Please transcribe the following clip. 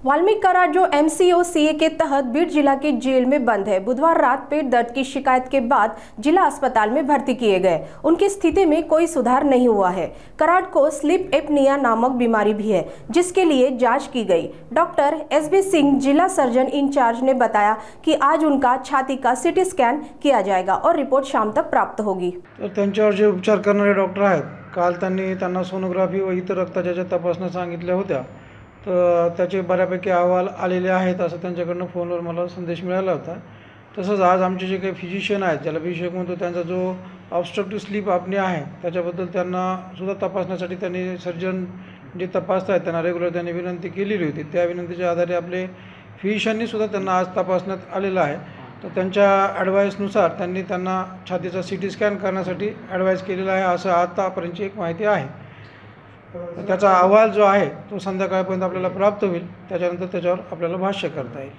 वाल्मीकि कराड जो MCO-CA के तहत बीड जिला की जेल में बंद है, बुधवार रात पेट दर्द की शिकायत के बाद जिला अस्पताल में भर्ती किए गए। उनकी स्थिति में कोई सुधार नहीं हुआ है। कराड को स्लीप एपनिया नामक बीमारी भी है, जिसके लिए जांच की गई। डॉक्टर SB सिंह जिला सर्जन इंचार्ज ने बताया कि आज उनका छाती का CT स्कैन किया जाएगा और रिपोर्ट शाम तक प्राप्त होगी। तर त्यांच्यावर जे उपचार करणारे डॉक्टर आहेत, काल त्यांना सोनोग्राफी व इतर रक्ताच्या तपासण्या सांगितल्या होत्या, तर त्याचे बऱ्यापैकी अहवाल आलेले आहेत असं त्यांच्याकडून फोनवर मला संदेश मिळाला होता। तसंच आज आमचे जे काही फिजिशियन आहेत, ज्याला विशेषज्ञ म्हणतो, त्यांचा जो ऑब्स्ट्रक्टिव्ह स्लीप अपनिया आहे त्याच्याबद्दल त्यांना सुद्धा तपासण्यासाठी त्यांनी सर्जन जे तपासत आहेत त्यांना रेग्युलर त्यांनी विनंती केलेली होती। त्या विनंतीच्या आधारे आपले फिजिशियननी सुद्धा त्यांना आज तपासण्यात आलेलं आहे। तर त्यांच्या ॲडवाईसनुसार त्यांनी त्यांना छातीचा CT स्कॅन करण्यासाठी ॲडवाईस केलेला आहे असं आतापर्यंतची एक माहिती आहे। त्याचा अहवाल जो आहे तो संध्याकाळपर्यंत आपल्याला प्राप्त होईल, त्याच्यानंतर त्याच्यावर आपल्याला भाष्य करता येईल।